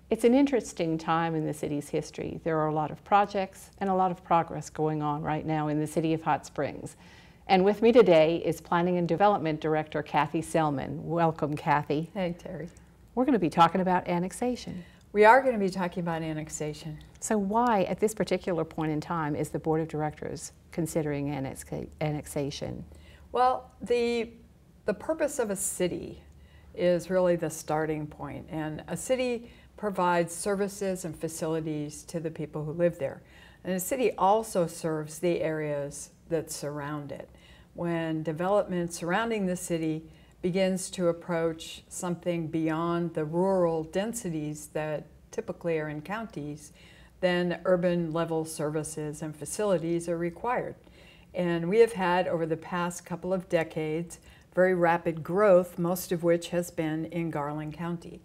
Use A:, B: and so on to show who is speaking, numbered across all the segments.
A: It's an interesting time in the city's history. There are a lot of projects and a lot of progress going on right now in the city of Hot Springs. And with me today is Planning and Development Director Kathy Sellman. Welcome, Kathy.
B: Hey, Terry.
A: We're going to be talking about annexation.
B: We are going to be talking about annexation.
A: So why, at this particular point in time, is the Board of Directors considering annexation?
B: Well, the purpose of a city is really the starting point, and a city provides services and facilities to the people who live there. And a city also serves the areas that surround it. When development surrounding the city begins to approach something beyond the rural densities that typically are in counties, then urban level services and facilities are required. And we have had, over the past couple of decades, very rapid growth, most of which has been in Garland County.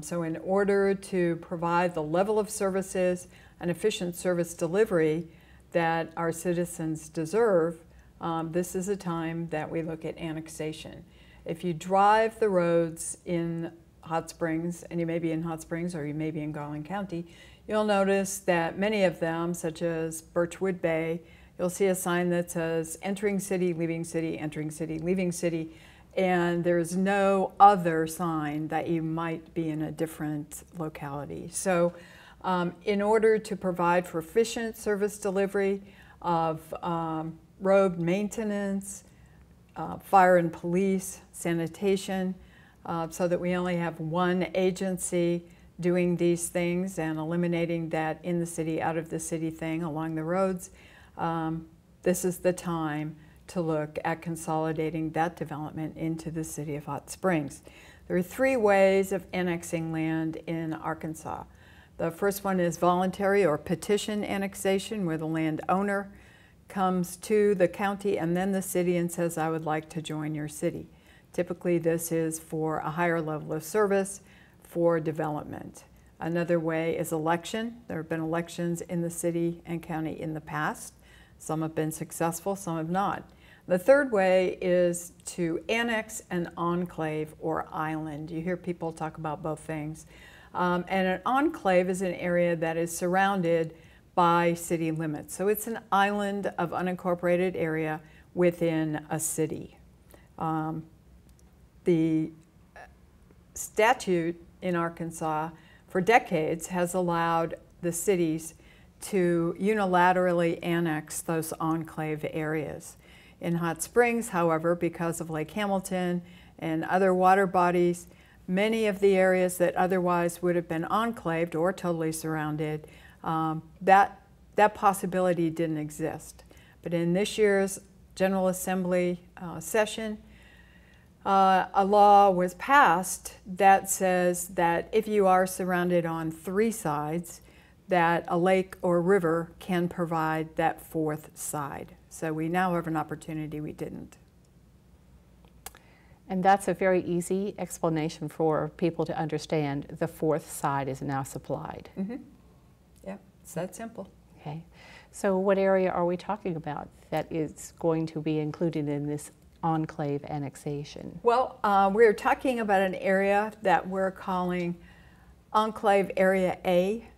B: So in order to provide the level of services and efficient service delivery that our citizens deserve, this is a time that we look at annexation. If you drive the roads in Hot Springs, and you may be in Hot Springs or you may be in Garland County, you'll notice that many of them, such as Birchwood Bay, you'll see a sign that says entering city, leaving city, entering city, leaving city, and there's no other sign that you might be in a different locality. So in order to provide for efficient service delivery of road maintenance, fire and police, sanitation, so that we only have one agency doing these things and eliminating that in the city, out of the city thing along the roads, this is the time to look at consolidating that development into the city of Hot Springs. There are three ways of annexing land in Arkansas. The first one is voluntary or petition annexation, where the landowner comes to the county and then the city and says, I would like to join your city. Typically this is for a higher level of service for development. Another way is election. There have been elections in the city and county in the past. Some have been successful, some have not. The third way is to annex an enclave or island. You hear people talk about both things. And an enclave is an area that is surrounded by city limits. So it's an island of unincorporated area within a city. The statute in Arkansas for decades has allowed the cities to unilaterally annex those enclave areas. In Hot Springs, however, because of Lake Hamilton and other water bodies, many of the areas that otherwise would have been enclaved or totally surrounded, that possibility didn't exist. But in this year's General Assembly session, a law was passed that says that if you are surrounded on three sides, that a lake or river can provide that fourth side. So we now have an opportunity we didn't.
A: And that's a very easy explanation for people to understand. The fourth side is now supplied.
B: Mm-hmm. Yeah, it's that simple.
A: Okay. So what area are we talking about that is going to be included in this enclave annexation?
B: Well, we're talking about an area that we're calling Enclave Area A.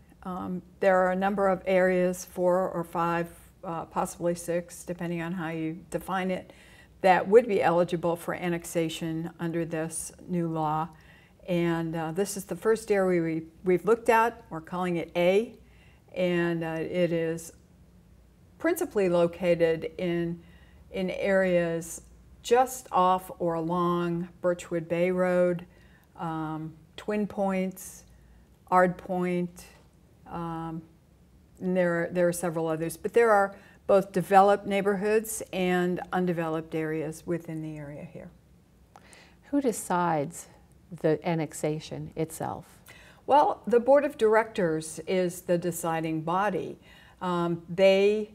B: There are a number of areas, 4 or 5, possibly 6, depending on how you define it, that would be eligible for annexation under this new law. And this is the first area we've looked at. We're calling it A, and it is principally located in areas just off or along Birchwood Bay Road, Twin Points, Ard Point, and there are several others, but there are both developed neighborhoods and undeveloped areas within the area here.
A: Who decides the annexation itself?
B: Well, the Board of Directors is the deciding body. They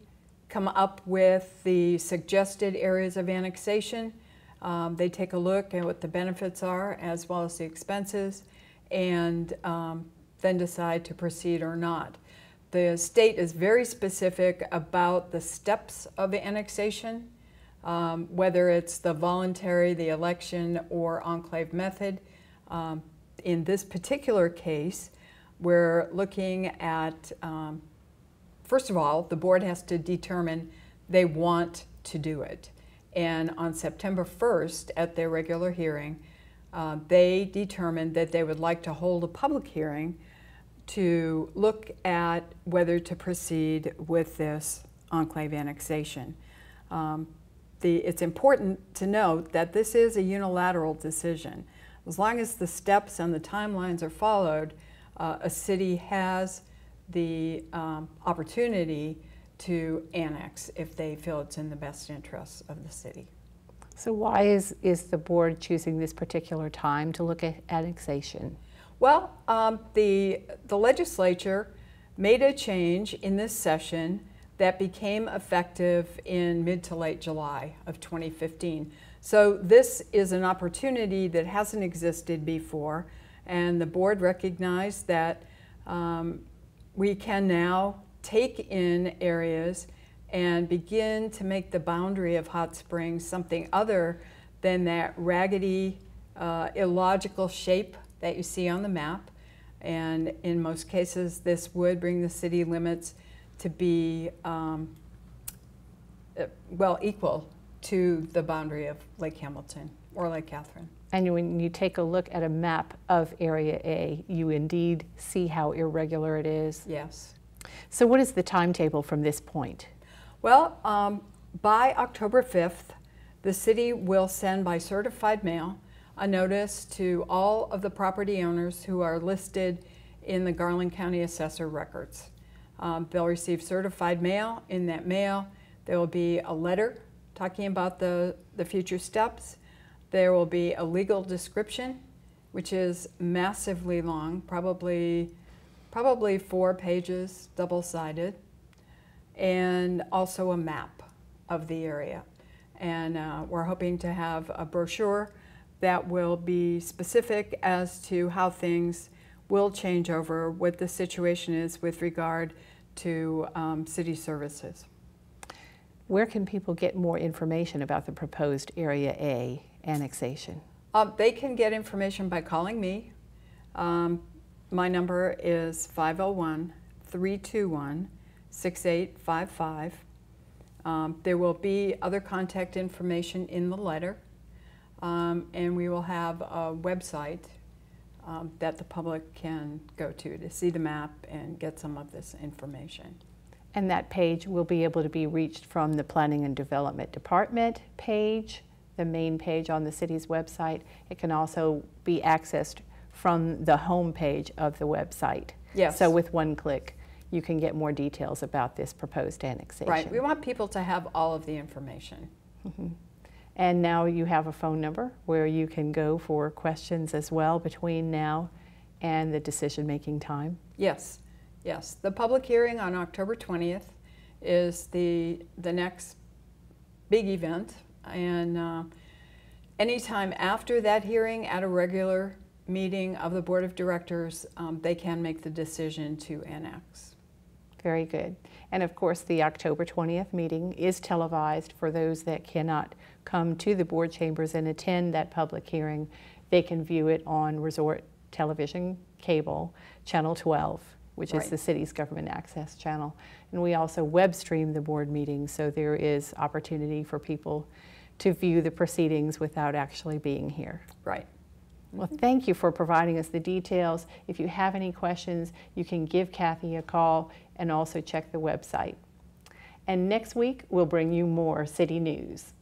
B: come up with the suggested areas of annexation. They take a look at what the benefits are as well as the expenses, and then decide to proceed or not. The state is very specific about the steps of annexation, whether it's the voluntary, the election, or enclave method. In this particular case, we're looking at, first of all, the board has to determine they want to do it. And on September 1st, at their regular hearing, they determined that they would like to hold a public hearing to look at whether to proceed with this enclave annexation. It's important to note that this is a unilateral decision. As long as the steps and the timelines are followed, a city has the opportunity to annex if they feel it's in the best interests of the city.
A: So why is the board choosing this particular time to look at annexation?
B: Well, the legislature made a change in this session that became effective in mid to late July of 2015. So this is an opportunity that hasn't existed before, and the board recognized that we can now take in areas and begin to make the boundary of Hot Springs something other than that raggedy, illogical shape that you see on the map. And in most cases, this would bring the city limits to be, well, equal to the boundary of Lake Hamilton or Lake Catherine.
A: And when you take a look at a map of Area A, you indeed see how irregular it is.
B: Yes.
A: So what is the timetable from this point?
B: Well, by October 5th, the city will send by certified mail a notice to all of the property owners who are listed in the Garland County Assessor records. They'll receive certified mail. In that mail, there will be a letter talking about the future steps. There will be a legal description, which is massively long, probably 4 pages, double-sided, and also a map of the area. And we're hoping to have a brochure that will be specific as to how things will change over, what the situation is with regard to city services.
A: Where can people get more information about the proposed Area A annexation?
B: They can get information by calling me. My number is 501-321-6855. There will be other contact information in the letter, and we will have a website that the public can go to see the map and get some of this information.
A: And that page will be able to be reached from the Planning and Development Department page, the main page on the city's website. It can also be accessed from the home page of the website.
B: Yes.
A: So with one click, you can get more details about this proposed annexation.
B: Right. We want people to have all of the information.
A: Mm-hmm. And now you have a phone number where you can go for questions as well between now and the decision-making time?
B: Yes. Yes. The public hearing on October 20th is the next big event. And anytime after that hearing at a regular meeting of the Board of Directors, they can make the decision to annex.
A: Very good. And of course, the October 20th meeting is televised for those that cannot come to the board chambers and attend that public hearing. They can view it on Resort Television Cable, Channel 12, which is the city's government access channel. And we also web stream the board meetings, so there is opportunity for people to view the proceedings without actually being here.
B: Right.
A: Well, thank you for providing us the details. If you have any questions, you can give Kathy a call and also check the website. And next week, we'll bring you more city news.